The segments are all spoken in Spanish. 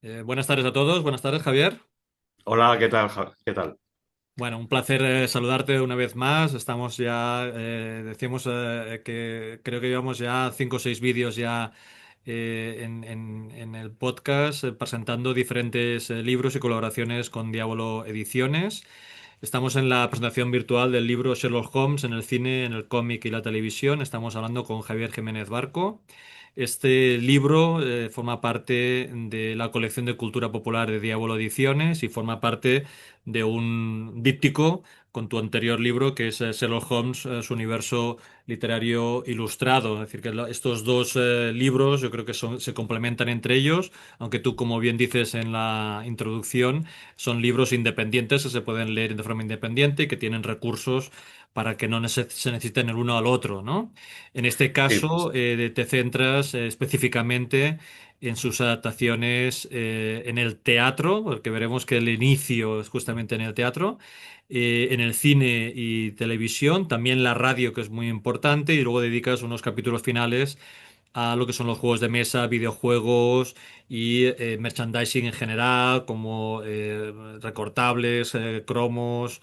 Buenas tardes a todos, buenas tardes Javier. Hola, ¿qué tal? ¿Qué tal? Bueno, un placer saludarte una vez más. Estamos ya, decíamos que creo que llevamos ya 5 o 6 vídeos ya en el podcast presentando diferentes libros y colaboraciones con Diablo Ediciones. Estamos en la presentación virtual del libro Sherlock Holmes en el cine, en el cómic y la televisión. Estamos hablando con Javier Jiménez Barco. Este libro forma parte de la colección de cultura popular de Diablo Ediciones y forma parte de un díptico con tu anterior libro que es Sherlock Holmes, su universo literario ilustrado. Es decir, que estos dos libros yo creo que se complementan entre ellos, aunque tú, como bien dices en la introducción, son libros independientes que se pueden leer de forma independiente y que tienen recursos para que no se necesiten el uno al otro, ¿no? En este Sí, caso, te centras específicamente en sus adaptaciones en el teatro, porque veremos que el inicio es justamente en el teatro, en el cine y televisión, también la radio, que es muy importante, y luego dedicas unos capítulos finales a lo que son los juegos de mesa, videojuegos y merchandising en general, como recortables, cromos,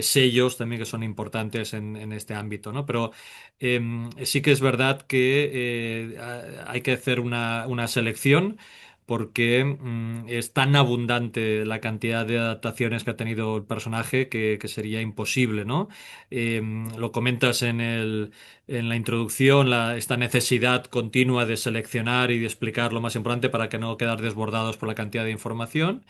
sellos también que son importantes en este ámbito, ¿no? Pero sí que es verdad que hay que hacer una selección. Porque es tan abundante la cantidad de adaptaciones que ha tenido el personaje que sería imposible, ¿no? Lo comentas en la introducción, esta necesidad continua de seleccionar y de explicar lo más importante para que no quedar desbordados por la cantidad de información.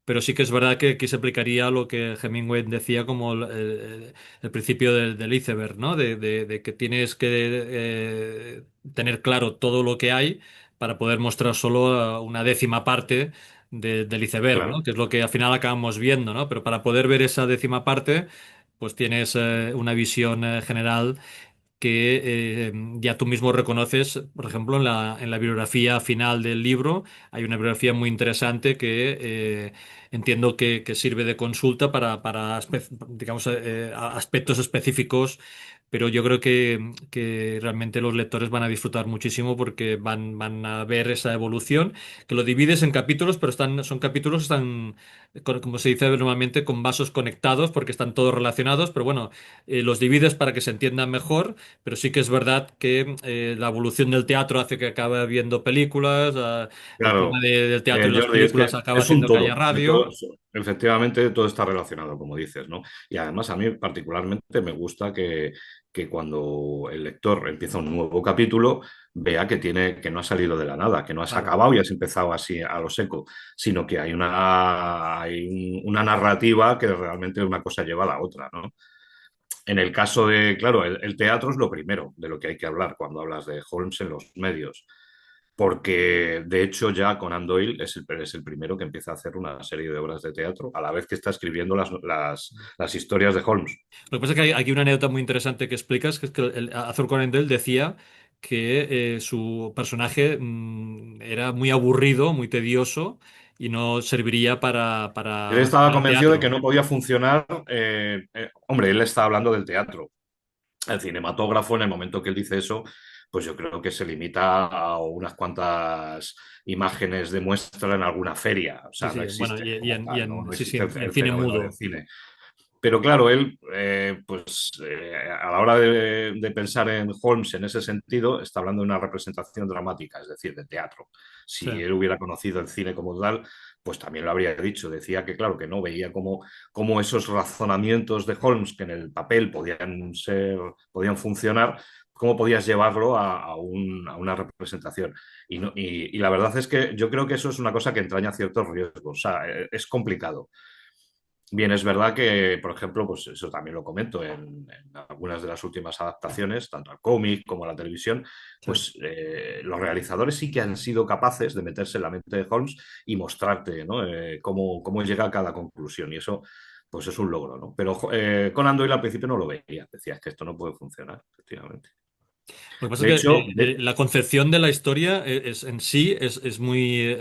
Pero sí que es verdad que aquí se aplicaría lo que Hemingway decía como el principio del iceberg, ¿no? De que tienes que tener claro todo lo que hay para poder mostrar solo una décima parte del iceberg, ¿no? claro, Que es lo que al final acabamos viendo, ¿no? Pero para poder ver esa décima parte, pues tienes una visión general que ya tú mismo reconoces, por ejemplo, en la bibliografía final del libro, hay una bibliografía muy interesante que entiendo que sirve de consulta para digamos, aspectos específicos, pero yo creo que realmente los lectores van a disfrutar muchísimo porque van a ver esa evolución, que lo divides en capítulos, pero son capítulos que están, como se dice normalmente, con vasos conectados porque están todos relacionados, pero bueno, los divides para que se entiendan mejor, pero sí que es verdad que la evolución del teatro hace que acabe viendo películas, el tema claro. del teatro y las Jordi, es películas que acaba es un haciendo que haya todo. radio. Efectivamente, todo está relacionado, como dices, ¿no? Y además a mí particularmente me gusta que cuando el lector empieza un nuevo capítulo, vea que que no ha salido de la nada, que no has Claro. acabado y has empezado así a lo seco, sino que una narrativa que realmente una cosa lleva a la otra, ¿no? En el caso de, claro, el teatro es lo primero de lo que hay que hablar cuando hablas de Holmes en los medios, porque de hecho ya Conan Doyle es el primero que empieza a hacer una serie de obras de teatro a la vez que está escribiendo las historias de Holmes. Lo que pasa es que hay aquí una anécdota muy interesante que explicas, que es que Arthur Conan Doyle decía que su personaje era muy aburrido, muy tedioso y no serviría Él estaba para el convencido de teatro. que no podía funcionar, hombre, él está hablando del teatro. El cinematógrafo, en el momento que él dice eso, pues yo creo que se limita a unas cuantas imágenes de muestra en alguna feria. O Sí, sea, no sí, bueno, existe como tal, ¿no? No sí, sí, existe en el cine fenómeno del mudo. cine. Pero claro, él, a la hora de pensar en Holmes en ese sentido, está hablando de una representación dramática, es decir, de teatro. Sí. Si él hubiera conocido el cine como tal, pues también lo habría dicho. Decía que, claro, que no veía cómo esos razonamientos de Holmes, que en el papel podían funcionar, cómo podías llevarlo a una representación. Y la verdad es que yo creo que eso es una cosa que entraña ciertos riesgos. O sea, es complicado. Bien, es verdad que, por ejemplo, pues eso también lo comento en algunas de las últimas adaptaciones, tanto al cómic como a la televisión, Sí. pues los realizadores sí que han sido capaces de meterse en la mente de Holmes y mostrarte, ¿no? Cómo llega a cada conclusión. Y eso, pues es un logro, ¿no? Pero Conan Doyle al principio no lo veía, decía, es que esto no puede funcionar, efectivamente. Lo que pasa De es que hecho, la concepción de la historia en sí es muy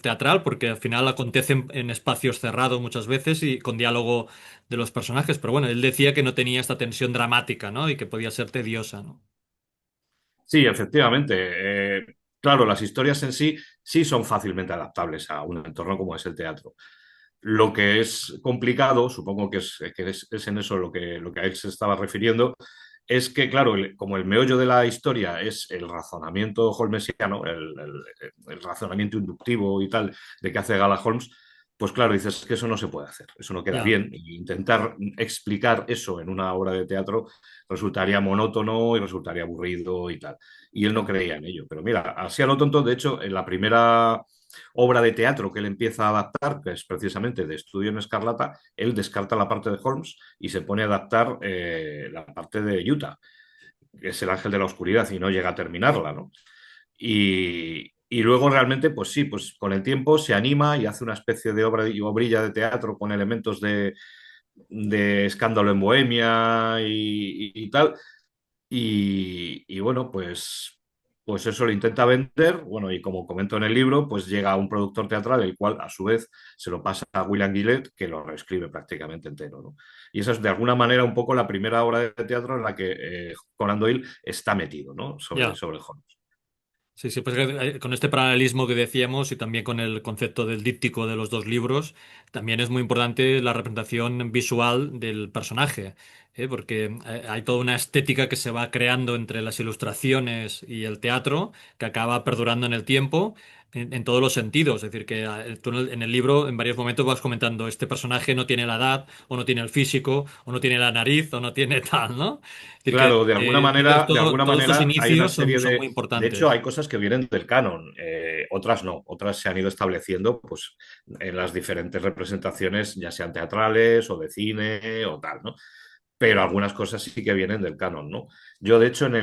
teatral porque al final acontece en espacios cerrados muchas veces y con diálogo de los personajes. Pero bueno, él decía que no tenía esta tensión dramática, ¿no? Y que podía ser tediosa, ¿no? sí, efectivamente. claro, las historias en sí sí son fácilmente adaptables a un entorno como es el teatro. Lo que es complicado, supongo que es en eso lo que a él se estaba refiriendo, es que, claro, como el meollo de la historia es el razonamiento holmesiano, el razonamiento inductivo y tal de que hace Gala Holmes, pues claro, dices que eso no se puede hacer, eso no queda Ya. bien. Y intentar explicar eso en una obra de teatro resultaría monótono y resultaría aburrido y tal. Y él no Claro. creía en ello. Pero mira, así a lo tonto, de hecho, en la primera obra de teatro que él empieza a adaptar, que es precisamente de Estudio en Escarlata, él descarta la parte de Holmes y se pone a adaptar la parte de Utah, que es el ángel de la oscuridad, y no llega a terminarla, ¿no? Y luego realmente, pues sí, pues con el tiempo se anima y hace una especie de obra y obrilla de teatro con elementos de escándalo en Bohemia y tal, y bueno, pues eso lo intenta vender. Bueno, y como comento en el libro, pues llega un productor teatral, el cual a su vez se lo pasa a William Gillette, que lo reescribe prácticamente entero, ¿no? Y esa es de alguna manera un poco la primera obra de teatro en la que Conan Doyle está metido, ¿no? Sobre, Ya. sobre Holmes. Sí, sí, pues con este paralelismo que decíamos y también con el concepto del díptico de los dos libros, también es muy importante la representación visual del personaje, porque hay toda una estética que se va creando entre las ilustraciones y el teatro que acaba perdurando en el tiempo en todos los sentidos. Es decir, que tú en el libro en varios momentos vas comentando, este personaje no tiene la edad, o no tiene el físico, o no tiene la nariz, o no tiene tal, ¿no? Es decir, que Claro, de alguna todos estos manera hay una inicios son, serie son muy de hecho, importantes. hay cosas que vienen del canon, otras no, otras se han ido estableciendo pues en las diferentes representaciones, ya sean teatrales o de cine o tal, ¿no? Pero algunas cosas sí que vienen del canon, ¿no? Yo, de hecho, en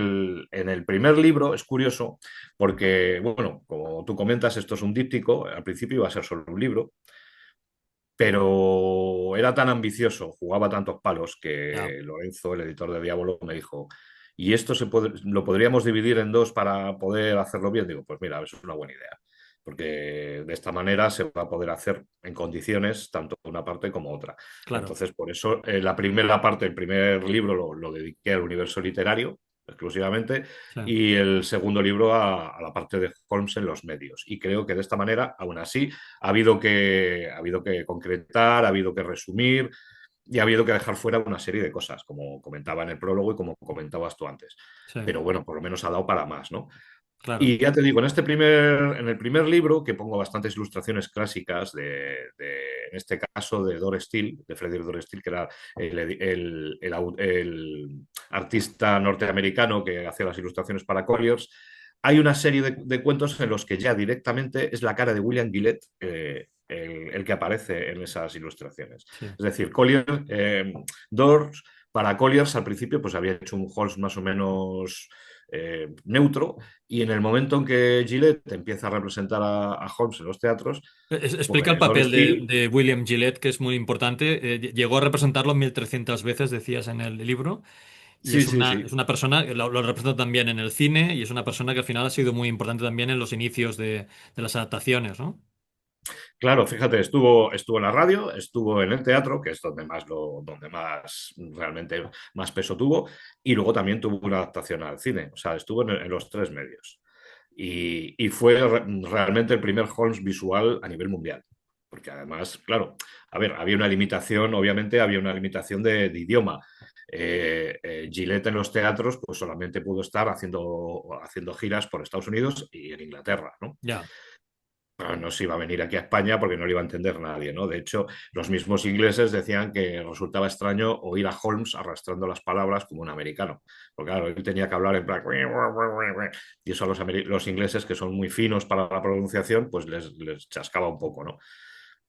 el primer libro es curioso porque, bueno, como tú comentas, esto es un díptico, al principio iba a ser solo un libro, pero era tan ambicioso, jugaba tantos palos, Ya. que Lorenzo, el editor de Diablo, me dijo, ¿y esto lo podríamos dividir en dos para poder hacerlo bien? Digo, pues mira, es una buena idea, porque de esta manera se va a poder hacer en condiciones tanto una parte como otra. Claro, Entonces, por eso la primera parte, el primer libro lo dediqué al universo literario exclusivamente, sí, y el segundo libro a la parte de Holmes en los medios. Y creo que de esta manera, aún así, ha habido que concretar, ha habido que resumir y ha habido que dejar fuera una serie de cosas, como comentaba en el prólogo y como comentabas tú antes. sí, Pero bueno, por lo menos ha dado para más, ¿no? claro. Y ya te digo, en el primer libro, que pongo bastantes ilustraciones clásicas en este caso, de Dore Steele, de Frederick Dore Steele, que era el artista norteamericano que hacía las ilustraciones para Colliers. Hay una serie de cuentos en los que ya directamente es la cara de William Gillette el que aparece en esas ilustraciones. Sí. Es decir, Colliers, Dors, para Colliers al principio pues había hecho un Holmes más o menos neutro, y en el momento en que Gillette empieza a representar a Holmes en los teatros, Explica el pues Dore papel de, Steele, de William Gillette, que es muy importante. Llegó a representarlo 1300 veces, decías en el libro, y sí, es sí, una, sí, es una persona, que lo representa también en el cine, y es una persona que al final ha sido muy importante también en los inicios de las adaptaciones, ¿no? claro, fíjate, estuvo en la radio, estuvo en el teatro, que es donde más realmente más peso tuvo, y luego también tuvo una adaptación al cine, o sea, estuvo en los tres medios. Y fue realmente el primer Holmes visual a nivel mundial. Porque además, claro, a ver, había una limitación, obviamente había una limitación de idioma. Gillette en los teatros pues solamente pudo estar haciendo giras por Estados Unidos y en Inglaterra, ¿no? Ya, No se iba a venir aquí a España porque no lo iba a entender nadie, ¿no? De hecho, los mismos ingleses decían que resultaba extraño oír a Holmes arrastrando las palabras como un americano. Porque claro, él tenía que hablar en plan... Y eso a los ingleses, que son muy finos para la pronunciación, pues les chascaba un poco, ¿no?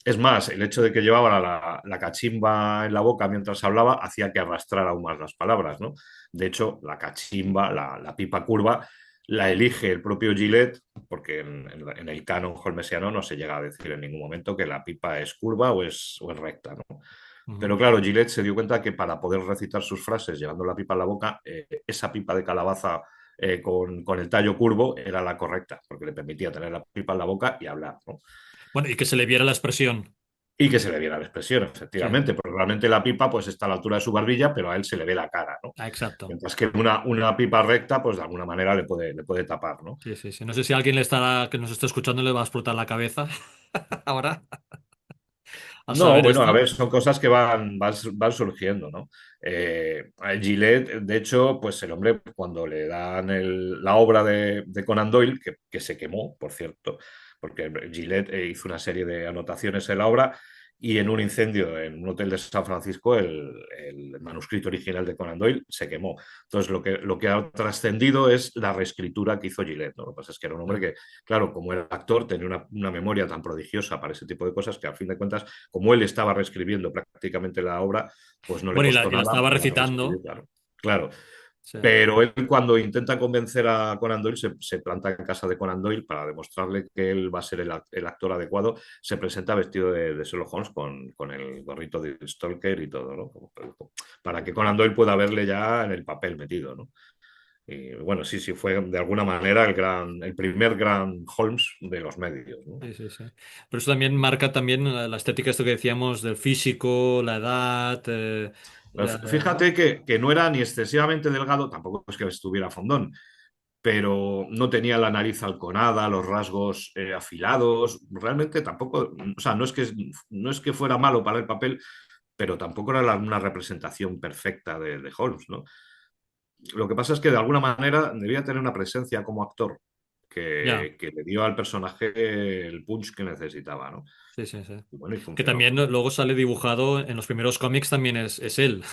Es más, el hecho de que llevaba la cachimba en la boca mientras hablaba hacía que arrastrara aún más las palabras, ¿no? De hecho, la cachimba, la pipa curva, la elige el propio Gillette, porque en el canon holmesiano no se llega a decir en ningún momento que la pipa es curva o es recta, ¿no? ujú, Pero claro, Gillette se dio cuenta que para poder recitar sus frases llevando la pipa en la boca, esa pipa de calabaza con el tallo curvo era la correcta, porque le permitía tener la pipa en la boca y hablar, ¿no? bueno, y que se le viera la expresión. Y que se le viera la expresión, Sí, efectivamente, porque realmente la pipa pues está a la altura de su barbilla, pero a él se le ve la cara, ¿no? exacto. Mientras que una pipa recta, pues de alguna manera le puede tapar, ¿no? Sí, sí, sí. No sé si a alguien le estará, que nos está escuchando le va a explotar la cabeza ahora al No, saber bueno, a esto. ver, son cosas que van surgiendo, ¿no? A Gillette, de hecho, pues el hombre, cuando le dan la obra de Conan Doyle, que se quemó, por cierto, porque Gillette hizo una serie de anotaciones en la obra y en un incendio en un hotel de San Francisco, el manuscrito original de Conan Doyle se quemó. Entonces, lo que ha trascendido es la reescritura que hizo Gillette, ¿no? Lo que pasa es que era un hombre Ah. que, claro, como el actor, tenía una memoria tan prodigiosa para ese tipo de cosas que, a fin de cuentas, como él estaba reescribiendo prácticamente la obra, pues no le Bueno, costó y la nada estaba reescribir, recitando. claro. Claro. Sí, Pero él, cuando intenta convencer a Conan Doyle, se planta en casa de Conan Doyle para demostrarle que él va a ser el actor adecuado. Se presenta vestido de Sherlock Holmes con el gorrito de Stalker y todo, ¿no? Para que Conan Doyle pueda verle ya en el papel metido, ¿no? Y bueno, sí, sí, fue de alguna manera el primer gran Holmes de los medios, ¿no? sí, sí, sí. Pero eso también marca también la estética, esto que decíamos del físico, la edad, ¿no? Fíjate que no era ni excesivamente delgado, tampoco es que estuviera fondón, pero no tenía la nariz halconada, los rasgos afilados, realmente tampoco, o sea, no es que fuera malo para el papel, pero tampoco era una representación perfecta de Holmes, ¿no? Lo que pasa es que de alguna manera debía tener una presencia como actor Ya, que le dio al personaje el punch que necesitaba, ¿no? sí, sí, sí. Y bueno, y Que funcionó. también luego sale dibujado en los primeros cómics, también es él.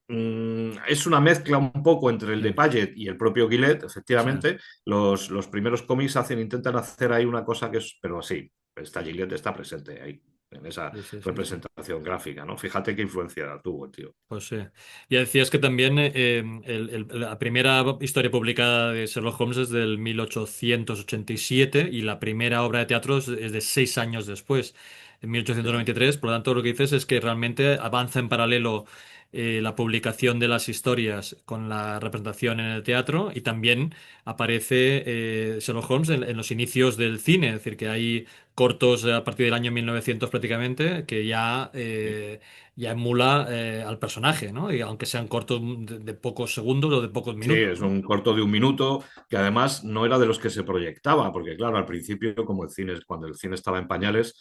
Es una mezcla un poco entre el Sí, de Paget y el propio Gillette, sí, efectivamente. Los primeros cómics intentan hacer ahí una cosa que es, pero sí, está Gillette está presente ahí, en esa sí, sí, sí, sí. representación gráfica, ¿no? Fíjate qué influencia tuvo el tío. Pues sí. Ya decías que también la primera historia publicada de Sherlock Holmes es del 1887 y la primera obra de teatro es de 6 años después, en Sí, sí. 1893. Por lo tanto, lo que dices es que realmente avanza en paralelo la publicación de las historias con la representación en el teatro y también aparece Sherlock Holmes en los inicios del cine. Es decir, que hay cortos a partir del año 1900 prácticamente que ya emula al personaje, ¿no? Y aunque sean cortos de pocos segundos o de pocos Sí, minutos, es ¿no? un corto de un minuto que además no era de los que se proyectaba, porque claro, al principio, como el cine, cuando el cine estaba en pañales,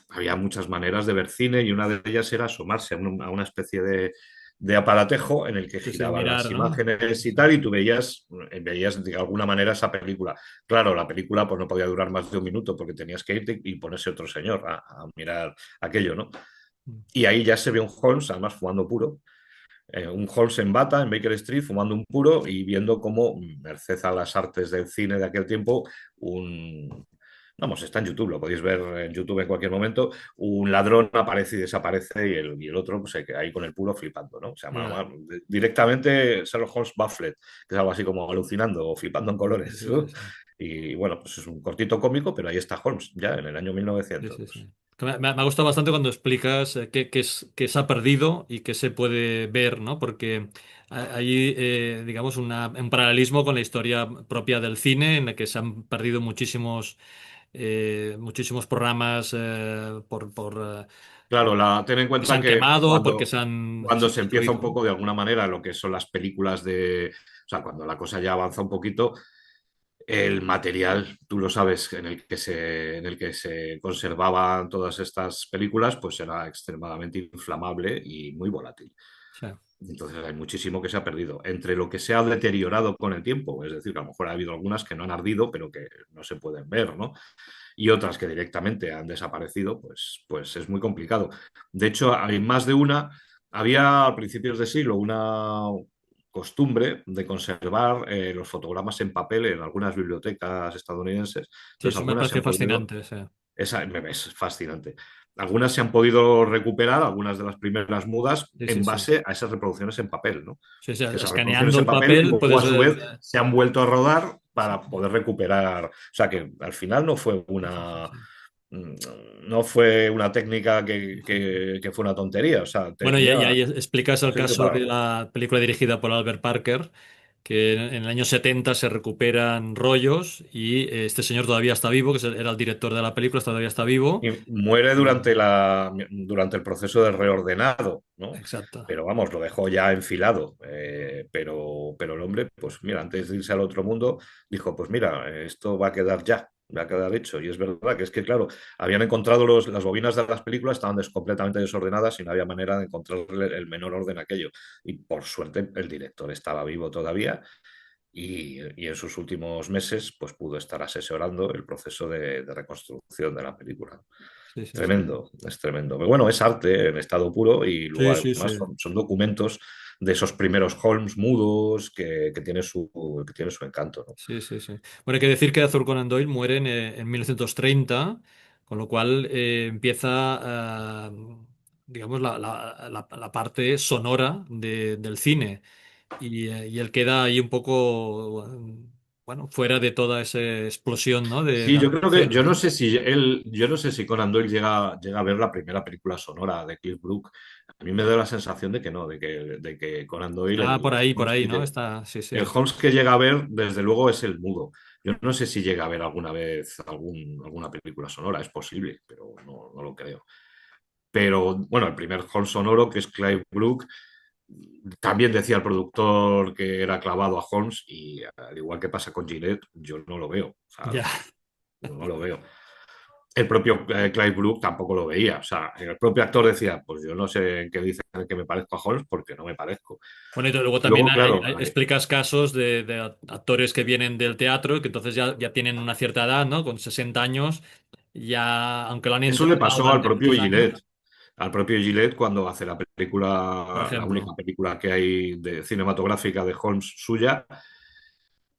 había muchas maneras de ver cine y una de ellas era asomarse a una especie de aparatejo en el que Sí, sí, giraban mirar, las ¿no? imágenes y Sí, tal, y tú veías de alguna manera esa película. Claro, la película pues no podía durar más de un minuto porque tenías que irte y ponerse otro señor a mirar aquello, ¿no? Y ahí ya se ve un Holmes, además fumando puro, un Holmes en bata en Baker Street fumando un puro y viendo cómo, merced a las artes del cine de aquel tiempo, un... Vamos, está en YouTube, lo podéis ver en YouTube en cualquier momento. Un ladrón aparece y desaparece y el otro pues, se queda ahí con el puro flipando, ¿no? O sea, ya. directamente Sherlock Holmes Bafflet, que es algo así como alucinando o flipando en Sí, colores, sí, sí, ¿no? sí. Y bueno, pues es un cortito cómico, pero ahí está Holmes, ya en el año Sí, sí, sí. 1900. Que me ha gustado bastante cuando explicas qué se ha perdido y qué se puede ver, ¿no? Porque hay, digamos, un paralelismo con la historia propia del cine, en la que se han perdido muchísimos programas Claro, ten en que se cuenta han que quemado, porque se cuando han se empieza un destruido. poco de alguna manera lo que son las películas o sea, cuando la cosa ya avanza un poquito, el material, tú lo sabes, en el que se conservaban todas estas películas, pues era extremadamente inflamable y muy volátil. Sí, Entonces hay muchísimo que se ha perdido. Entre lo que se ha deteriorado con el tiempo, es decir, que a lo mejor ha habido algunas que no han ardido, pero que no se pueden ver, ¿no? Y otras que directamente han desaparecido, pues es muy complicado. De hecho, hay más de una. Había a principios de siglo una costumbre de conservar los fotogramas en papel en algunas bibliotecas estadounidenses. sí, Entonces, eso me algunas se pareció han podido, fascinante, sí. es fascinante. Algunas se han podido recuperar, algunas de las primeras mudas, Sí, sí, en sí. base a esas reproducciones en papel, ¿no? Sí, sí, Que esas reproducciones escaneando en el papel papel luego puedes a su ver. vez se han vuelto a rodar Sí, para poder recuperar. O sea que al final sí, sí, sí, sí. mm, no fue una técnica que fue una tontería. O sea, Bueno, y tenía, ahí explicas el sirve caso para de algo. la película dirigida por Albert Parker, que en el año 70 se recuperan rollos y este señor todavía está vivo, que era el director de la película, todavía está vivo. Y muere Y- durante el proceso de reordenado, ¿no? Exacto. Pero vamos, lo dejó ya enfilado. Pero el hombre, pues mira, antes de irse al otro mundo, dijo, pues mira, esto va a quedar ya, va a quedar hecho. Y es verdad que es que, claro, habían encontrado las bobinas de las películas, estaban completamente desordenadas y no había manera de encontrarle el menor orden a aquello. Y por suerte el director estaba vivo todavía y en sus últimos meses pues pudo estar asesorando el proceso de reconstrucción de la película. Sí, sí, sí. Tremendo, es tremendo. Pero bueno, es arte en estado puro y luego Sí, sí, además sí. son documentos de esos primeros Holmes mudos que tiene su encanto, ¿no? Sí, sí, sí. Bueno, hay que decir que Arthur Conan Doyle muere en 1930, con lo cual empieza, digamos, la parte sonora del cine. Y él queda ahí un poco, bueno, fuera de toda esa explosión, ¿no? De Sí, yo creo que, adaptaciones, ¿no? yo no sé si Conan Doyle llega a ver la primera película sonora de Cliff Brook. A mí me da la sensación de que no, de que Conan Doyle, Ah, por Holmes ahí, ¿no? Está, sí, sí. el Holmes que llega a ver, desde luego, es el mudo. Yo no sé si llega a ver alguna vez alguna película sonora, es posible, pero no lo creo. Pero bueno, el primer Holmes sonoro, que es Clive Brook, también decía el productor que era clavado a Holmes y al igual que pasa con Gillette, yo no lo veo. O sea, Ya. yo no lo veo. El propio Clive Brook tampoco lo veía. O sea, el propio actor decía, pues yo no sé en qué dicen que me parezco a Holmes porque no me parezco. Bueno, y luego Y también luego, claro, explicas casos de actores que vienen del teatro, que entonces ya tienen una cierta edad, ¿no? Con 60 años, ya, aunque lo han eso le intentado pasó al durante propio muchos Gillette. años, Al propio Gillette cuando hace la por película, la única ejemplo. película que hay de cinematográfica de Holmes suya,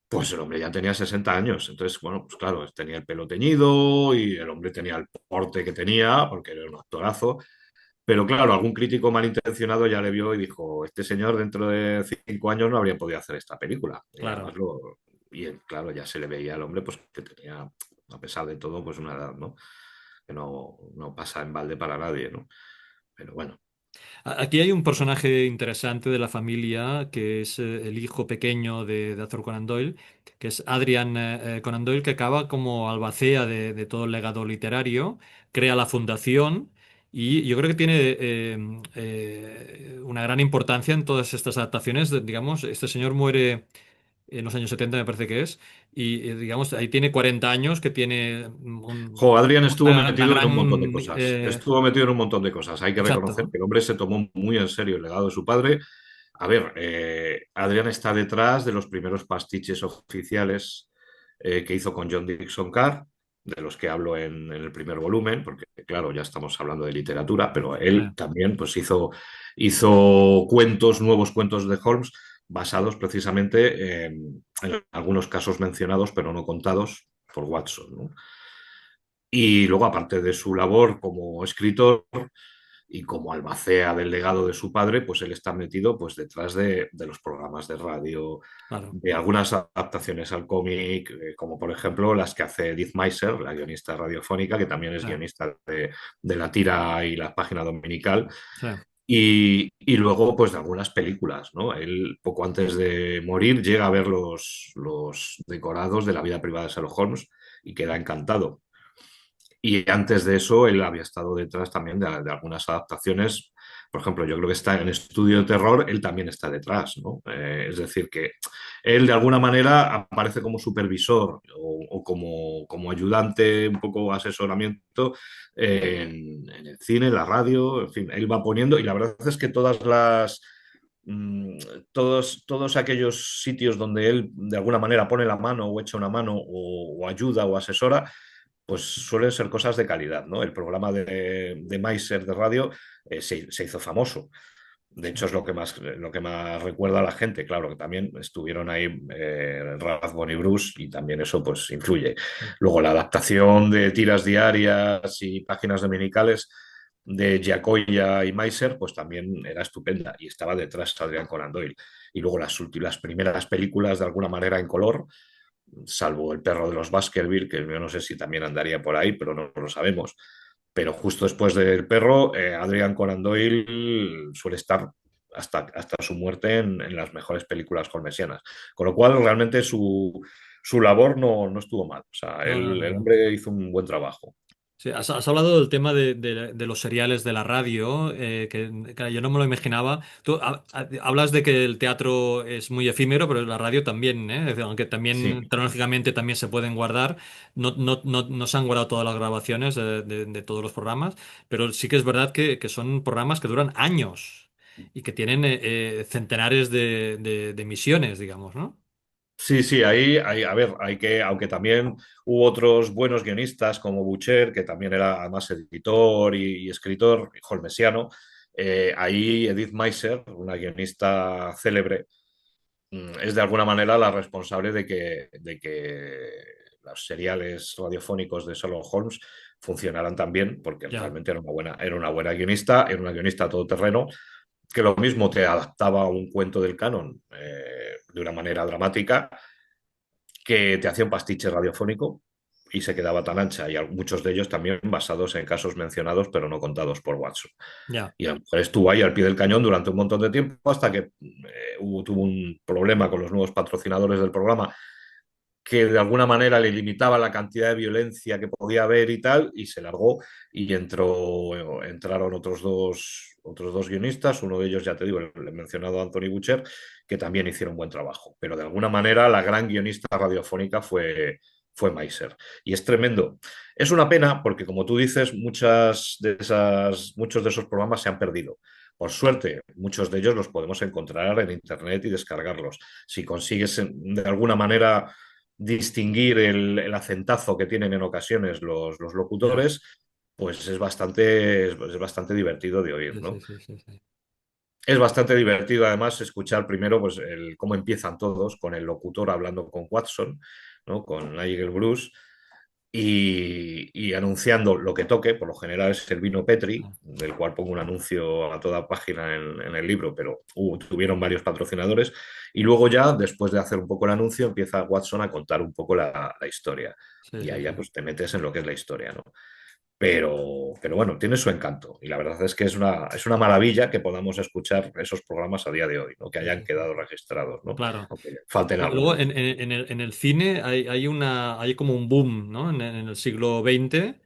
pues el hombre ya tenía 60 años. Entonces, bueno, pues claro, tenía el pelo teñido y el hombre tenía el porte que tenía, porque era un actorazo. Pero claro, algún crítico malintencionado ya le vio y dijo, este señor dentro de 5 años no habría podido hacer esta película. Y además Claro. claro, ya se le veía al hombre pues que tenía, a pesar de todo, pues una edad, ¿no? Que no pasa en balde para nadie, ¿no? Pero bueno. Aquí hay un personaje interesante de la familia que es el hijo pequeño de Arthur Conan Doyle, que es Adrian Conan Doyle, que acaba como albacea de todo el legado literario, crea la fundación y yo creo que tiene una gran importancia en todas estas adaptaciones. Digamos, este señor muere en los años 70, me parece que es, y digamos, ahí tiene 40 años, que tiene Jo, Adrián estuvo una metido en un montón de gran... cosas. Estuvo metido en un montón de cosas. Hay que reconocer exacto, que el hombre se tomó muy en serio el legado de su padre. A ver, Adrián está detrás de los primeros pastiches oficiales que hizo con John Dixon Carr, de los que hablo en el primer volumen, porque claro, ya estamos hablando de literatura, pero él también pues, hizo cuentos, nuevos cuentos de Holmes, basados precisamente en algunos casos mencionados, pero no contados por Watson, ¿no? Y luego, aparte de su labor como escritor y como albacea del legado de su padre, pues él está metido pues, detrás de los programas de radio, claro. de algunas adaptaciones al cómic, como por ejemplo las que hace Edith Meiser, la guionista radiofónica, que también es Sí, guionista de La Tira y la página dominical. sí. Y luego, pues de algunas películas, ¿no? Él, poco antes de morir, llega a ver los decorados de la vida privada de Sherlock Holmes y queda encantado. Y antes de eso, él había estado detrás también de algunas adaptaciones. Por ejemplo, yo creo que está en Estudio de Terror, él también está detrás, ¿no? Es decir, que él de alguna manera aparece como supervisor o como ayudante, un poco asesoramiento en el cine, en la radio, en fin, él va poniendo y la verdad es que mm, todos aquellos sitios donde él de alguna manera pone la mano o echa una mano o ayuda o asesora, pues suelen ser cosas de calidad, ¿no? El programa de Meiser de radio se hizo famoso. De hecho, es lo que más recuerda a la gente. Claro, que también estuvieron ahí Rathbone y Bruce y también eso pues influye. Luego la adaptación de tiras diarias y páginas dominicales de Giacoya y Meiser pues también era estupenda y estaba detrás Adrián Conan Doyle. Y luego las primeras películas de alguna manera en color, salvo El perro de los Baskerville, que yo no sé si también andaría por ahí, pero no lo sabemos. Pero justo después del perro, Adrian Conan Doyle suele estar hasta su muerte en las mejores películas holmesianas. Con lo cual, realmente su labor no estuvo mal. O sea, No, no, no, el no. hombre hizo un buen trabajo. Sí, has hablado del tema de los seriales de la radio, que yo no me lo imaginaba. Tú hablas de que el teatro es muy efímero, pero la radio también, ¿eh? Es decir, aunque también Sí. tecnológicamente también se pueden guardar, no se han guardado todas las grabaciones de todos los programas, pero sí que es verdad que son programas que duran años y que tienen centenares de emisiones, digamos, ¿no? Sí, sí, a ver, aunque también hubo otros buenos guionistas como Boucher, que también era además editor y escritor holmesiano, ahí Edith Meiser, una guionista célebre, es de alguna manera la responsable de que los seriales radiofónicos de Sherlock Holmes funcionaran tan bien, porque Ya, realmente era una buena guionista, era una guionista todoterreno, que lo mismo te adaptaba a un cuento del canon de una manera dramática, que te hacía un pastiche radiofónico y se quedaba tan ancha, y muchos de ellos también basados en casos mencionados pero no contados por Watson. ya, Y la mujer estuvo ahí al pie del cañón durante un montón de tiempo hasta que tuvo un problema con los nuevos patrocinadores del programa, que de alguna manera le limitaba la cantidad de violencia que podía haber y tal, y se largó y entraron otros dos guionistas, uno de ellos, ya te digo, el mencionado Anthony Butcher, que también hicieron buen trabajo. Pero de alguna manera la gran guionista radiofónica fue Meiser. Y es tremendo. Es una pena porque, como tú dices, muchos de esos programas se han perdido. Por suerte, muchos de ellos los podemos encontrar en Internet y descargarlos. Si consigues de alguna manera distinguir el acentazo que tienen en ocasiones los ya. locutores, pues es bastante divertido de oír, Sí, ¿no? sí, sí, sí, sí. Es bastante divertido además escuchar primero pues, cómo empiezan todos con el locutor hablando con Watson, ¿no? Con Nigel Bruce, y anunciando lo que toque. Por lo general es el vino Petri, Ah, del cual pongo un anuncio a toda página en el libro, pero tuvieron varios patrocinadores. Y luego ya, después de hacer un poco el anuncio, empieza Watson a contar un poco la historia. sí, Y sí, ahí ya sí. pues te metes en lo que es la historia, ¿no? Pero bueno, tiene su encanto. Y la verdad es que es una maravilla que podamos escuchar esos programas a día de hoy, ¿no? Que Sí, hayan sí, sí. quedado registrados, ¿no? Claro. Aunque falten Luego, algunos. en el cine hay como un boom, ¿no? En el siglo XX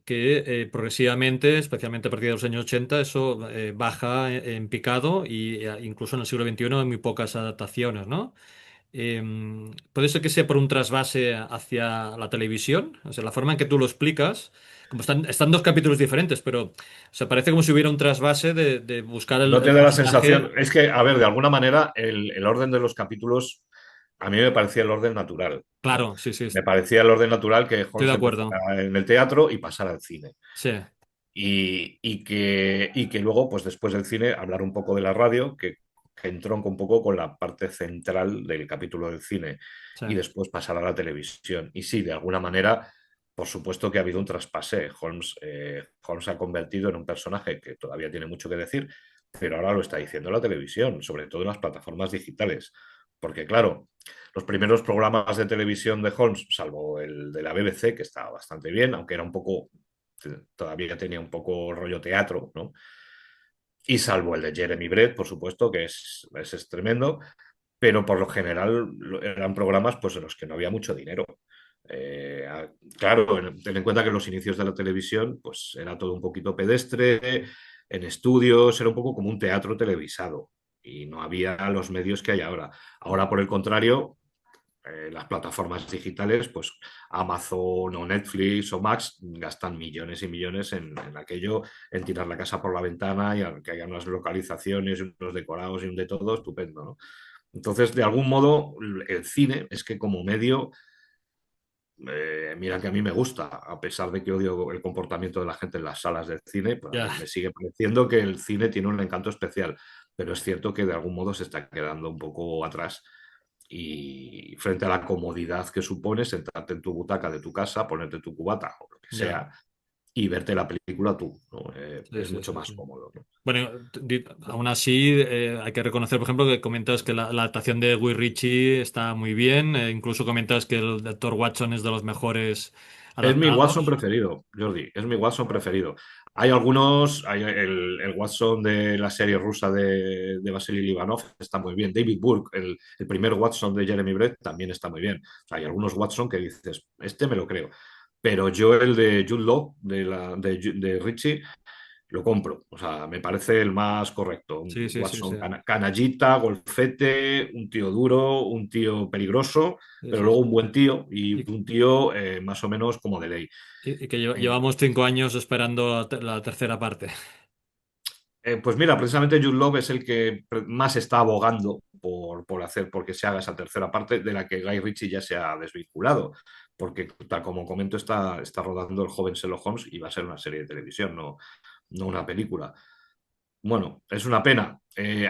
que progresivamente, especialmente a partir de los años 80, eso baja en picado y incluso en el siglo XXI hay muy pocas adaptaciones, ¿no? Puede ser que sea por un trasvase hacia la televisión, o sea, la forma en que tú lo explicas, como están dos capítulos diferentes, pero o sea, parece como si hubiera un trasvase de buscar el, No el te da la sensación, personaje. es que, a ver, de alguna manera el orden de los capítulos a mí me parecía el orden natural, ¿no? Claro, sí, sí, Me estoy parecía el orden natural que de Holmes acuerdo. empezara en el teatro y pasara al cine. Sí, Y que luego, pues después del cine, hablar un poco de la radio, que entronca un poco con la parte central del capítulo del cine, sí, y después pasar a la televisión. Y sí, de alguna manera, por supuesto que ha habido un traspase. Holmes se ha convertido en un personaje que todavía tiene mucho que decir, pero ahora lo está diciendo la televisión, sobre todo en las plataformas digitales. Porque claro, los primeros programas de televisión de Holmes, salvo el de la BBC, que estaba bastante bien, aunque era un poco, todavía tenía un poco rollo teatro, ¿no? Y salvo el de Jeremy Brett, por supuesto, que es tremendo, pero por lo general eran programas pues, en los que no había mucho dinero. Claro, ten en cuenta que en los inicios de la televisión pues, era todo un poquito pedestre, en estudios, era un poco como un teatro televisado y no había los medios que hay ahora. Ahora, por el contrario, las plataformas digitales, pues Amazon o Netflix o Max, gastan millones y millones en aquello, en tirar la casa por la ventana y que haya unas localizaciones, unos decorados y un de todo estupendo, ¿no? Entonces, de algún modo, el cine es que como medio, mira que a mí me gusta, a pesar de que odio el comportamiento de la gente en las salas de cine, pues a ya, mí me sigue pareciendo que el cine tiene un encanto especial, pero es cierto que de algún modo se está quedando un poco atrás, y frente a la comodidad que supone sentarte en tu butaca de tu casa, ponerte tu cubata o lo que ya. sea y verte la película tú, ¿no? Sí, Es sí, mucho sí, más sí. cómodo, ¿no? Bueno, aún así hay que reconocer, por ejemplo, que comentas que la adaptación de Guy Ritchie está muy bien, incluso comentas que el Doctor Watson es de los mejores Es mi Watson adaptados. preferido, Jordi, es mi Watson preferido. Hay algunos, hay el Watson de la serie rusa de Vasily Livanov está muy bien. David Burke, el primer Watson de Jeremy Brett, también está muy bien. O sea, hay algunos Watson que dices, este me lo creo. Pero yo el de Jude Law, de Richie, lo compro. O sea, me parece el más correcto. Un Sí, sí, sí, sí. Watson canallita, golfete, un tío duro, un tío peligroso, Sí, pero sí, luego sí. un buen tío y Y, un tío más o menos como de ley. y que Eh, llevamos 5 años esperando la tercera parte. pues mira, precisamente Jude Law es el que más está abogando por hacer, porque se haga esa tercera parte de la que Guy Ritchie ya se ha desvinculado, porque tal como comento está rodando el joven Sherlock Holmes y va a ser una serie de televisión, no una película. Bueno, es una pena.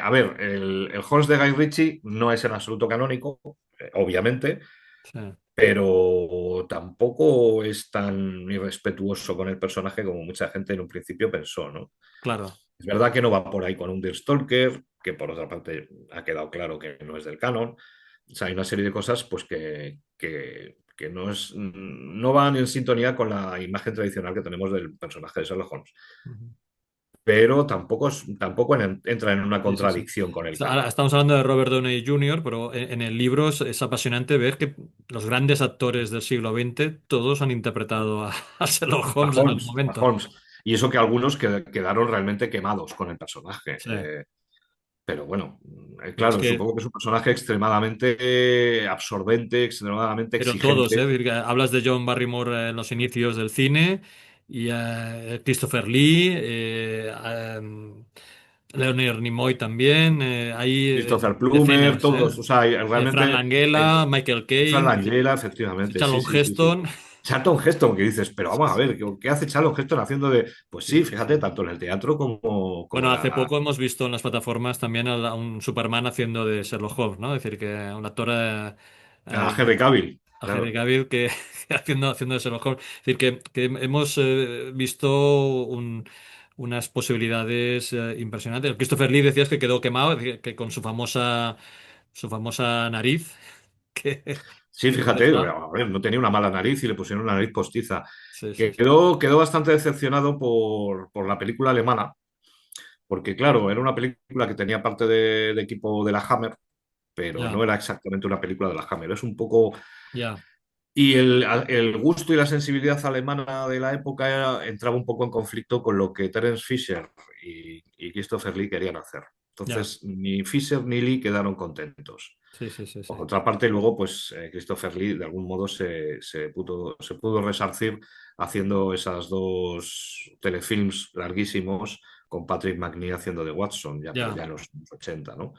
A ver, el Holmes de Guy Ritchie no es en absoluto canónico, obviamente, Sí, pero tampoco es tan irrespetuoso con el personaje como mucha gente en un principio pensó, ¿no? claro. Es verdad que no va por ahí con un Stalker, que por otra parte ha quedado claro que no es del canon. O sea, hay una serie de cosas pues que no van en sintonía con la imagen tradicional que tenemos del personaje de Sherlock Holmes. Ujú. Pero tampoco entra en una Sí, sí, sí. contradicción con el Ahora canon. estamos hablando de Robert Downey Jr., pero en el libro es apasionante ver que los grandes actores del siglo XX todos han interpretado a Sherlock Holmes en algún A momento. Holmes. Y eso que algunos quedaron realmente quemados con el personaje. Sí. Pero bueno, Pero es claro, que, supongo que es un personaje extremadamente absorbente, extremadamente pero todos, ¿eh? exigente. Es decir, que hablas de John Barrymore en los inicios del cine y Christopher Lee, Leonard Nimoy también, hay Christopher Plummer, decenas, ¿eh? todos. O sea, Fran realmente. Langella, Michael Fran Caine, es decir, Langella, efectivamente, sí, Charlton sí, sí, sí. Heston. Charlton Heston, que dices, pero Sí, vamos a sí, ver, ¿qué hace Charlton Heston haciendo de...? Pues sí, sí, sí, fíjate, sí. tanto en el teatro como Bueno, en hace la... poco hemos visto en las plataformas también a un Superman haciendo de Sherlock Holmes, ¿no? Es decir, que un actor A eh, Henry Cavill, a Henry claro. Cavill que haciendo de Sherlock Holmes. Es decir, que hemos visto unas posibilidades impresionantes. Christopher Lee decías que quedó quemado, es decir, que con su famosa nariz, que, Sí, que lo fíjate, deja. a ver, no tenía una mala nariz y le pusieron una nariz postiza. Sí, sí, sí. Quedó bastante decepcionado por la película alemana, porque claro, era una película que tenía parte de equipo de la Hammer, pero Ya, no era exactamente una película de la Hammer. Es un poco. ya, Y el gusto y la sensibilidad alemana de la época entraba un poco en conflicto con lo que Terence Fisher y Christopher Lee querían hacer. ya. Entonces, ni Fisher ni Lee quedaron contentos. Sí, sí, sí, sí. Por otra parte, luego, pues Christopher Lee de algún modo se pudo resarcir haciendo esas dos telefilms larguísimos con Patrick McNee haciendo de Watson, ya, pero Ya, ya en los 80, ¿no?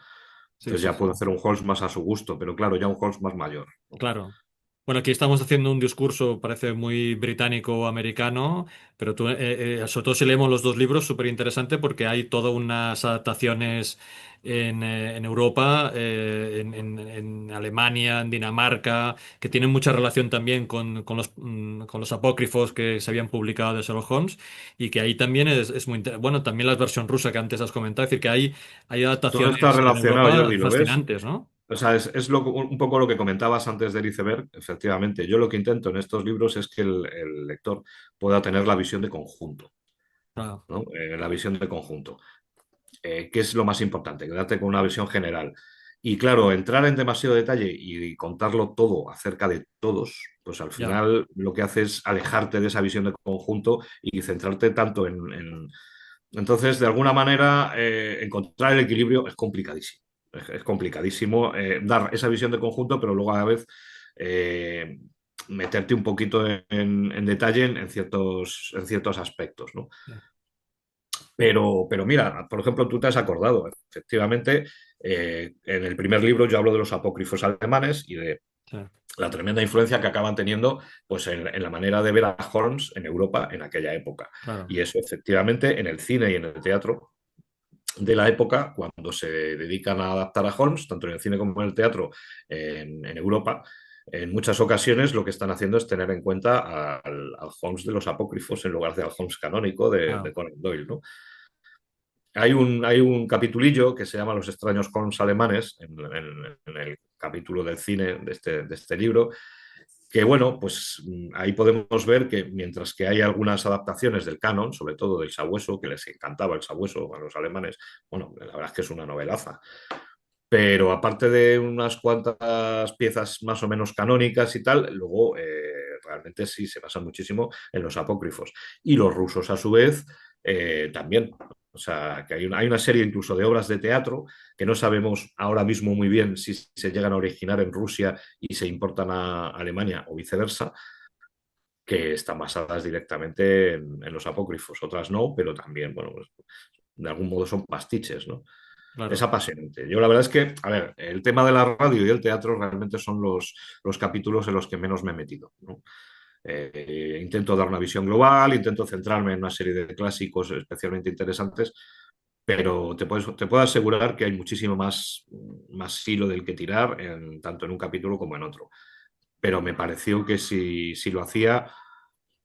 sí, Entonces sí, ya pudo sí. hacer un Holmes más a su gusto, pero claro, ya un Holmes más mayor, ¿no? Claro. Bueno, aquí estamos haciendo un discurso, parece muy británico o americano, pero sobre todo si leemos los dos libros, súper interesante porque hay todas unas adaptaciones en Europa, en Alemania, en Dinamarca, que tienen mucha relación también con los apócrifos que se habían publicado de Sherlock Holmes y que ahí también es muy interesante. Bueno, también la versión rusa que antes has comentado, es decir, que hay Todo está adaptaciones en relacionado, Europa Jordi, ¿lo ves? fascinantes, ¿no? O sea, es un poco lo que comentabas antes del iceberg, efectivamente. Yo lo que intento en estos libros es que el lector pueda tener la visión de conjunto, Claro, ¿no? La visión de conjunto. ¿Qué es lo más importante? Quedarte con una visión general. Y claro, entrar en demasiado detalle y contarlo todo acerca de todos, pues al ya. final lo que hace es alejarte de esa visión de conjunto y centrarte tanto Entonces, de alguna manera, encontrar el equilibrio es complicadísimo. Es complicadísimo dar esa visión de conjunto, pero luego a la vez eh, meterte un poquito en detalle en ciertos aspectos, ¿no? Pero mira, por ejemplo, tú te has acordado, efectivamente, en el primer libro yo hablo de los apócrifos alemanes y de Sí, la tremenda influencia que acaban teniendo pues, en la manera de ver a Holmes en Europa en aquella época. claro, Y eso, efectivamente, en el cine y en el teatro de la época, cuando se dedican a adaptar a Holmes, tanto en el cine como en el teatro en Europa, en muchas ocasiones lo que están haciendo es tener en cuenta al Holmes de los apócrifos en lugar de al Holmes canónico de claro, Conan Doyle, ¿no? Hay un capitulillo que se llama Los extraños Holmes alemanes, en el capítulo del cine de este libro, que bueno, pues ahí podemos ver que mientras que hay algunas adaptaciones del canon, sobre todo del Sabueso, que les encantaba el Sabueso a los alemanes, bueno, la verdad es que es una novelaza. Pero aparte de unas cuantas piezas más o menos canónicas y tal, luego realmente sí se basa muchísimo en los apócrifos. Y los rusos, a su vez, también. O sea, que hay una serie incluso de obras de teatro que no sabemos ahora mismo muy bien si se llegan a originar en Rusia y se importan a Alemania o viceversa, que están basadas directamente en los apócrifos. Otras no, pero también, bueno, pues, de algún modo son pastiches, ¿no? Es Claro. apasionante. Yo la verdad es que, a ver, el tema de la radio y el teatro realmente son los capítulos en los que menos me he metido, ¿no? Intento dar una visión global, intento centrarme en una serie de clásicos especialmente interesantes, pero te puedo asegurar que hay muchísimo más hilo del que tirar, tanto en un capítulo como en otro. Pero me pareció que si lo hacía,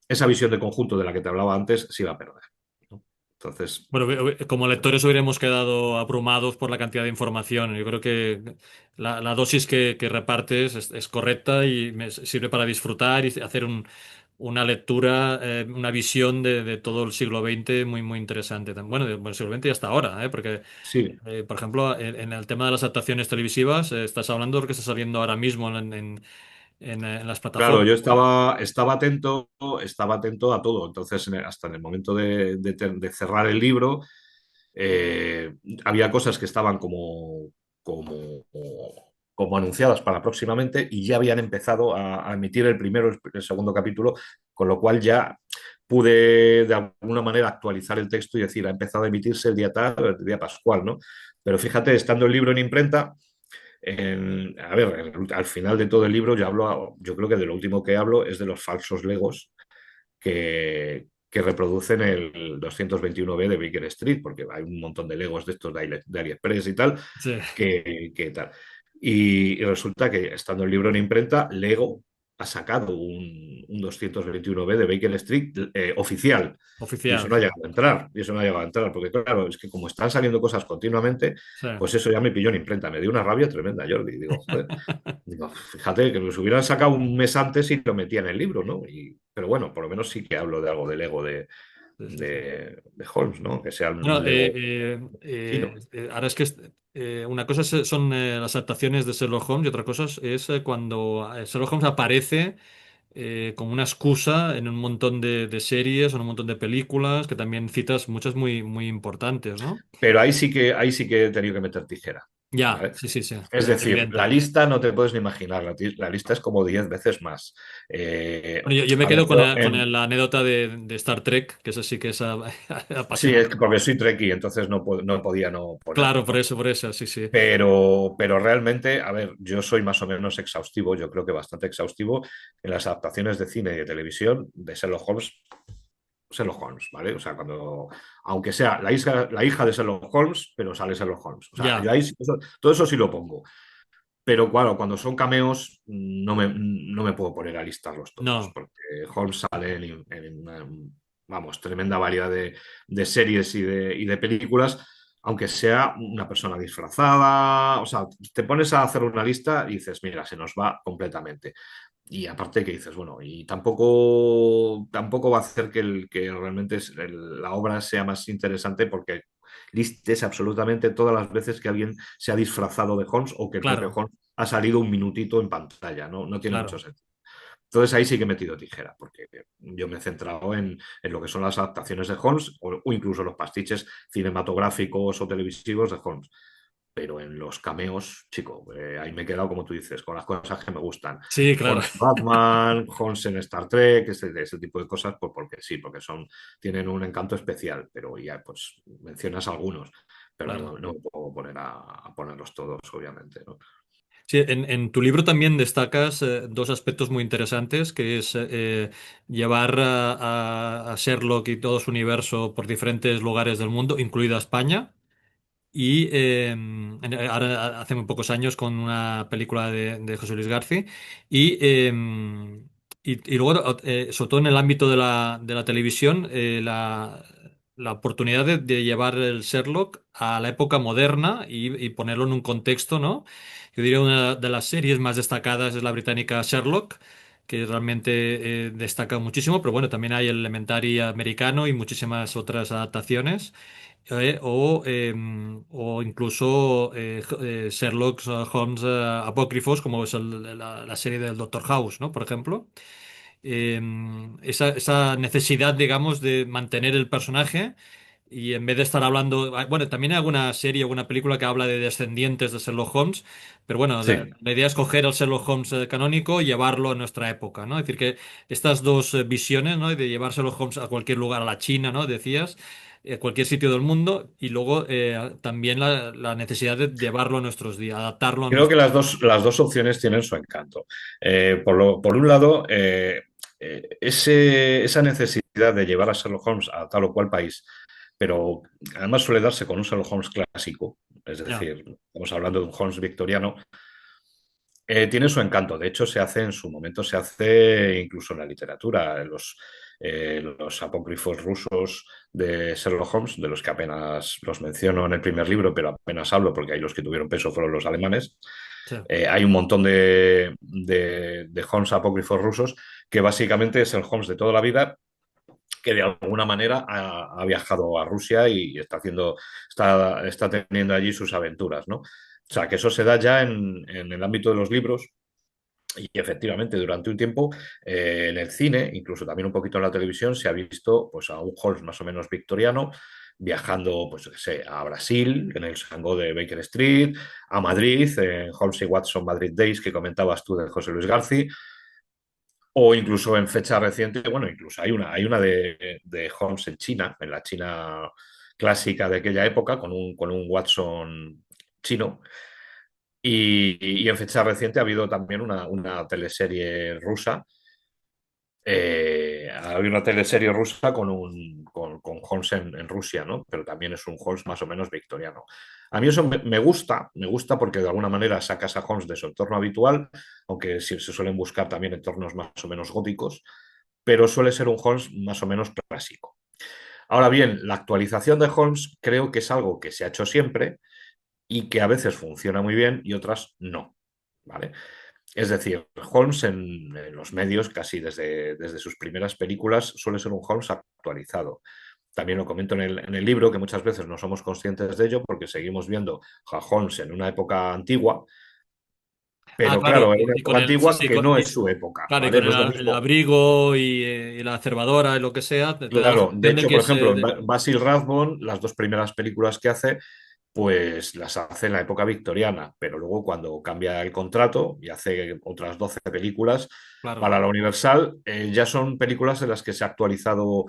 esa visión de conjunto de la que te hablaba antes se iba a perder, ¿no? Entonces, Bueno, como lectores hubiéramos quedado abrumados por la cantidad de información. Yo creo que la dosis que repartes es correcta y me sirve para disfrutar y hacer una lectura, una visión de todo el siglo XX muy, muy interesante. Bueno, del siglo XX y hasta ahora, porque, sí. por ejemplo, en el tema de las adaptaciones televisivas, estás hablando de lo que está saliendo ahora mismo en las Claro, plataformas. yo estaba atento a todo. Entonces, hasta en el momento de cerrar el libro, eh, había cosas que estaban como, como anunciadas para próximamente y ya habían empezado a emitir el primero, el segundo capítulo, con lo cual ya pude de alguna manera actualizar el texto y decir, ha empezado a emitirse el día tal, el día pascual, ¿no? Pero fíjate, estando el libro en imprenta, a ver, al final de todo el libro yo creo que de lo último que hablo es de los falsos Legos que reproducen el 221B de Baker Street, porque hay un montón de Legos de estos de AliExpress y tal, Sí, que tal. Y resulta que estando el libro en imprenta, Lego ha sacado un 221B de Baker Street oficial. Y eso oficial, no ha sí. llegado a entrar, y eso no ha llegado a entrar, porque claro, es que como están saliendo cosas continuamente, Sí. pues eso ya me pilló en imprenta, me dio una rabia tremenda, Jordi. Digo, joder, digo, fíjate que los hubieran sacado un mes antes y lo metía en el libro, ¿no? Pero bueno, por lo menos sí que hablo de algo del ego Sí, sí, sí. de Holmes, ¿no? Que sea No, un Lego fino. ahora es que una cosa son las adaptaciones de Sherlock Holmes y otra cosa es cuando Sherlock Holmes aparece como una excusa en un montón de series o en un montón de películas, que también citas muchas muy, muy importantes, ¿no? Pero ahí sí que he tenido que meter tijera, Ya, ¿vale? sí, sí, sí, Es decir, la evidente. lista no te puedes ni imaginar, la lista es como 10 veces más. Bueno, yo me A ver, quedo con la anécdota de Star Trek, que eso sí que es sí, es que apasionante. porque soy Trekkie, entonces no podía no Claro, ponerlo, ¿no? por eso, sí, sí. Pero realmente, a ver, yo soy más o menos exhaustivo, yo creo que bastante exhaustivo en las adaptaciones de cine y de televisión de Sherlock Holmes, ¿vale? O sea, aunque sea la hija de Sherlock Holmes, pero sale Sherlock Holmes. O sea, yo Ya, ahí todo eso sí lo pongo. Pero claro, cuando son cameos, no me puedo poner a listarlos todos, no, porque Holmes sale en una, vamos, tremenda variedad de series y de películas, aunque sea una persona disfrazada. O sea, te pones a hacer una lista y dices, mira, se nos va completamente. Y aparte que dices, bueno, y tampoco va a hacer que realmente la obra sea más interesante porque listes absolutamente todas las veces que alguien se ha disfrazado de Holmes o que el propio claro, Holmes ha salido un minutito en pantalla, ¿no? No tiene mucho claro. sentido. Entonces ahí sí que he metido tijera, porque yo me he centrado en lo que son las adaptaciones de Holmes o incluso los pastiches cinematográficos o televisivos de Holmes. Pero en los cameos, chico, ahí me he quedado, como tú dices, con las cosas que me gustan. Sí, claro, Holmes en Batman, Holmes en Star Trek, ese tipo de cosas, pues porque sí, porque tienen un encanto especial, pero ya pues mencionas algunos, pero claro. no me puedo poner a ponerlos todos, obviamente, ¿no? Sí, en tu libro también destacas dos aspectos muy interesantes, que es llevar a Sherlock y todo su universo por diferentes lugares del mundo, incluida España. Y ahora hace muy pocos años con una película de José Luis García. Y, y luego, sobre todo en el ámbito de la televisión, la oportunidad de llevar el Sherlock a la época moderna y ponerlo en un contexto, ¿no? Yo diría una de las series más destacadas es la británica Sherlock. que realmente destaca muchísimo, pero bueno, también hay el Elementary americano y muchísimas otras adaptaciones. O incluso Sherlock Holmes apócrifos, como es la serie del Doctor House, ¿no? Por ejemplo. Esa necesidad, digamos, de mantener el personaje y en vez de estar hablando, bueno, también hay alguna serie, alguna película que habla de descendientes de Sherlock Holmes, pero bueno, Sí. la idea es coger al Sherlock Holmes canónico y llevarlo a nuestra época, ¿no? Es decir, que estas dos visiones, ¿no? De llevar Sherlock Holmes a cualquier lugar, a la China, ¿no? Decías, cualquier sitio del mundo, y luego también la necesidad de llevarlo a nuestros días, adaptarlo a Creo que nuestros. las dos opciones tienen su encanto. Por un lado, esa necesidad de llevar a Sherlock Holmes a tal o cual país, pero además suele darse con un Sherlock Holmes clásico, es Ya, decir, estamos hablando de un Holmes victoriano, tiene su encanto. De hecho, se hace en su momento, se hace incluso en la literatura. Los apócrifos rusos de Sherlock Holmes, de los que apenas los menciono en el primer libro, pero apenas hablo porque ahí los que tuvieron peso fueron los alemanes. sí. Hay un montón de Holmes apócrifos rusos que básicamente es el Holmes de toda la vida que de alguna manera ha viajado a Rusia y está teniendo allí sus aventuras, ¿no? O sea, que eso se da ya en el ámbito de los libros y efectivamente durante un tiempo en el cine, incluso también un poquito en la televisión, se ha visto pues, a un Holmes más o menos victoriano viajando, pues, yo qué sé, a Brasil, en el Sangó de Baker Street, a Madrid, en Holmes y Watson Madrid Days, que comentabas tú de José Luis García, o incluso en fecha reciente, bueno, incluso hay una de Holmes en China, en la China clásica de aquella época, con un Watson chino. Y en fecha reciente ha habido también una teleserie rusa. Había una teleserie rusa con Holmes en Rusia, ¿no? Pero también es un Holmes más o menos victoriano. A mí eso me gusta porque de alguna manera sacas a Holmes de su entorno habitual, aunque sí se suelen buscar también entornos más o menos góticos, pero suele ser un Holmes más o menos clásico. Ahora bien, la actualización de Holmes creo que es algo que se ha hecho siempre y que a veces funciona muy bien y otras no, ¿vale? Es decir, Holmes en los medios, casi desde sus primeras películas, suele ser un Holmes actualizado. También lo comento en el libro, que muchas veces no somos conscientes de ello porque seguimos viendo a Holmes en una época antigua, Ah, pero claro, claro, en una y con época el, sí, antigua sí, que no es su época, claro, y ¿vale? con No es lo el mismo. abrigo y la cebadora y lo que sea, te da la Claro, de sensación de hecho, que por es ejemplo, Basil Rathbone, las dos primeras películas que hace, pues las hace en la época victoriana, pero luego cuando cambia el contrato y hace otras 12 películas claro, para la Universal, ya son películas en las que se ha actualizado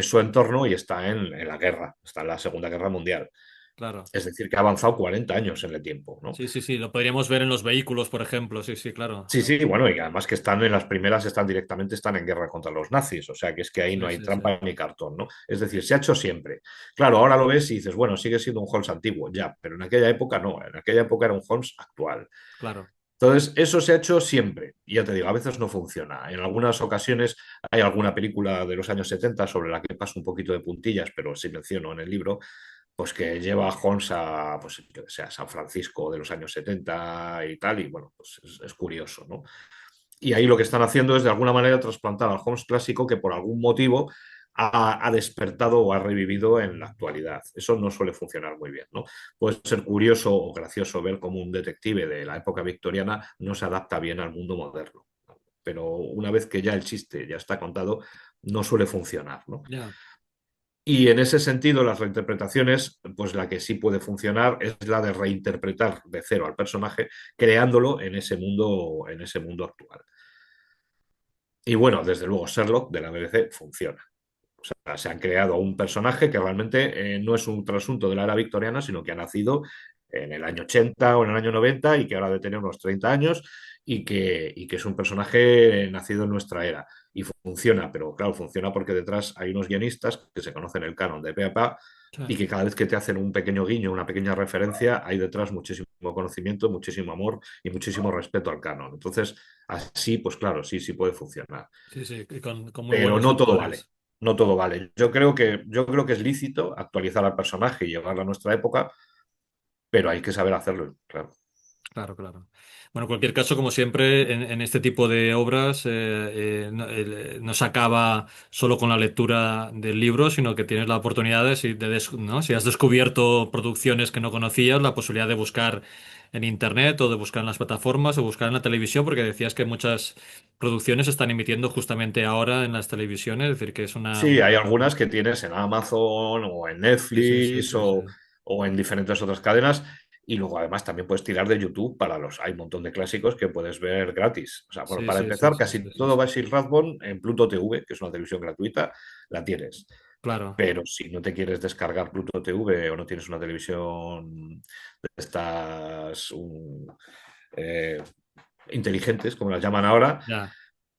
su entorno y está en la guerra, está en la Segunda Guerra Mundial. claro. Es decir, que ha avanzado 40 años en el tiempo, ¿no? Sí, sí, sí, lo podríamos ver en los vehículos, por ejemplo, sí, sí, claro. Sí, sí, bueno, y además que están en las primeras, están en guerra contra los nazis, o sea que es que ahí no Sí, hay sí, sí, trampa ni cartón, ¿no? Es decir, se ha hecho siempre. Claro, ahora lo ves y dices, bueno, sigue siendo un Holmes antiguo, ya, pero en aquella época no, en aquella época era un Holmes actual. claro, Entonces, eso se ha hecho siempre, y ya te digo, a veces no funciona. En algunas ocasiones hay alguna película de los años 70 sobre la que paso un poquito de puntillas, pero sí menciono en el libro, pues que lleva a Holmes a, pues, yo que sé, a San Francisco de los años 70 y tal, y bueno, pues es curioso, ¿no? Y ahí lo que están haciendo es de alguna manera trasplantar al Holmes clásico que por algún motivo ha despertado o ha revivido en la actualidad. Eso no suele funcionar muy bien, ¿no? Puede ser curioso o gracioso ver cómo un detective de la época victoriana no se adapta bien al mundo moderno. Pero una vez que ya el chiste ya está contado, no suele funcionar, ¿no? ya. Y en ese sentido, las reinterpretaciones, pues la que sí puede funcionar es la de reinterpretar de cero al personaje, creándolo en ese mundo actual. Y bueno, desde luego Sherlock de la BBC funciona. O sea, se han creado un personaje que realmente no es un trasunto de la era victoriana, sino que ha nacido en el año 80 o en el año 90 y que ahora debe tener unos 30 años y que es un personaje nacido en nuestra era. Y funciona, pero claro, funciona porque detrás hay unos guionistas que se conocen el canon de pe a pa Sí. y que cada vez que te hacen un pequeño guiño, una pequeña referencia, hay detrás muchísimo conocimiento, muchísimo amor y muchísimo respeto al canon. Entonces, así, pues claro, sí, sí puede funcionar. Sí, sí, y con muy Pero buenos no todo vale. actores. No todo vale. Yo creo que es lícito actualizar al personaje y llevarlo a nuestra época, pero hay que saber hacerlo, claro. Claro, claro. Bueno, en cualquier caso, como siempre, en este tipo de obras no se acaba solo con la lectura del libro, sino que tienes la oportunidad de, ¿no? Si has descubierto producciones que no conocías, la posibilidad de buscar en internet o de buscar en las plataformas o buscar en la televisión, porque decías que muchas producciones se están emitiendo justamente ahora en las televisiones, es decir, que es Sí, hay algunas que tienes en Amazon o en Sí, sí, sí, Netflix sí, sí. o en diferentes otras cadenas. Y luego además también puedes tirar de YouTube hay un montón de clásicos que puedes ver gratis. O sea, bueno, Sí, para sí, sí, empezar, sí, casi sí, sí, todo sí. Basil Rathbone en Pluto TV, que es una televisión gratuita, la tienes. Claro, Pero si no te quieres descargar Pluto TV o no tienes una televisión de estas eh, inteligentes, como las llaman ahora, ya.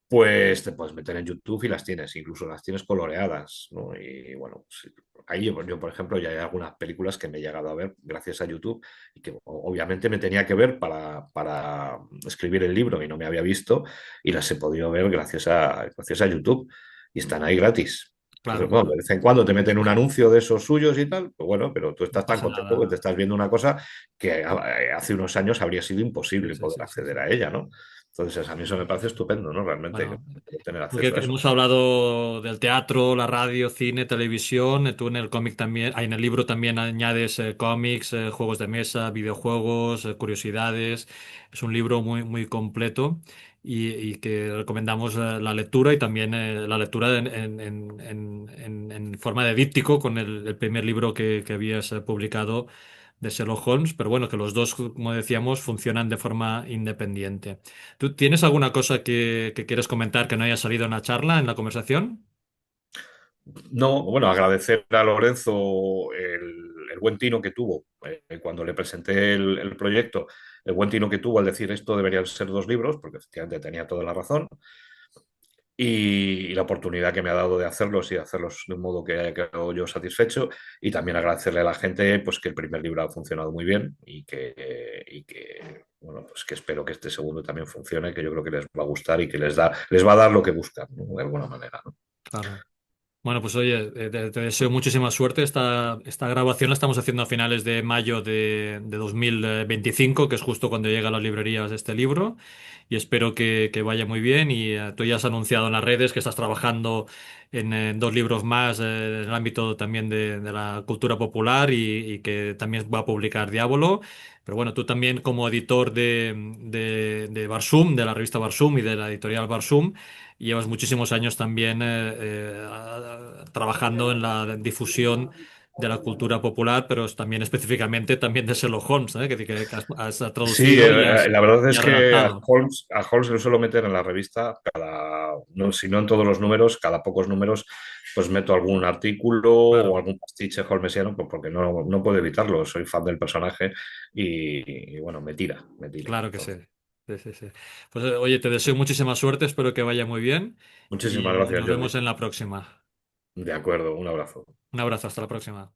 pues te puedes meter en YouTube y las tienes, incluso las tienes coloreadas, ¿no? Y bueno, pues, ahí yo, por ejemplo, ya hay algunas películas que me he llegado a ver gracias a YouTube y que obviamente me tenía que ver para escribir el libro y no me había visto y las he podido ver gracias a YouTube y están ahí gratis. Claro, Entonces, bueno, de claro. vez en cuando te meten un anuncio de esos suyos y tal, pues bueno, pero tú No estás tan pasa contento que te nada. estás viendo una cosa que hace unos años habría sido Sí, imposible sí, poder sí, sí, sí. acceder a ella, ¿no? Entonces, a mí eso me parece estupendo, ¿no? Realmente que Bueno, poder tener porque acceso a eso. hemos hablado del teatro, la radio, cine, televisión. Tú en el cómic también, en el libro también añades cómics, juegos de mesa, videojuegos, curiosidades. Es un libro muy, muy completo y que recomendamos la lectura y también la lectura en forma de díptico con el primer libro que habías publicado de Sherlock Holmes. Pero bueno, que los dos, como decíamos, funcionan de forma independiente. ¿Tú tienes alguna cosa que quieres comentar que no haya salido en la charla, en la conversación? No, bueno, agradecer a Lorenzo el buen tino que tuvo cuando le presenté el proyecto, el buen tino que tuvo al decir esto deberían ser dos libros, porque efectivamente tenía toda la razón. Y la oportunidad que me ha dado de hacerlos y hacerlos de un modo que haya quedado yo satisfecho y también agradecerle a la gente pues que el primer libro ha funcionado muy bien y que bueno pues que espero que este segundo también funcione, que yo creo que les va a gustar y que les va a dar lo que buscan, ¿no? De alguna manera, ¿no? Claro. Bueno, pues oye, te deseo muchísima suerte. Esta grabación la estamos haciendo a finales de mayo de 2025, que es justo cuando llega a las librerías este libro. Y espero que vaya muy bien. Y tú ya has anunciado en las redes que estás trabajando en dos libros más en el ámbito también de la cultura popular y que también va a publicar Diablo. Pero bueno, tú también como editor de Barsum, de la revista Barsum y de la editorial Barsum. Llevas muchísimos años también trabajando en la difusión de la cultura popular, pero también específicamente también de Sherlock Holmes, ¿eh? Que has Sí, traducido la verdad y es has que redactado. A Holmes lo suelo meter en la revista, no, si no en todos los números, cada pocos números, pues meto algún artículo o Claro, algún pastiche holmesiano, pues porque no puedo evitarlo, soy fan del personaje y, bueno, me tira. claro que sí. Entonces, Sí, sí, sí. Pues oye, te deseo muchísima suerte, espero que vaya muy bien muchísimas y gracias, nos Jordi. vemos en la próxima. De acuerdo, un abrazo. Un abrazo, hasta la próxima.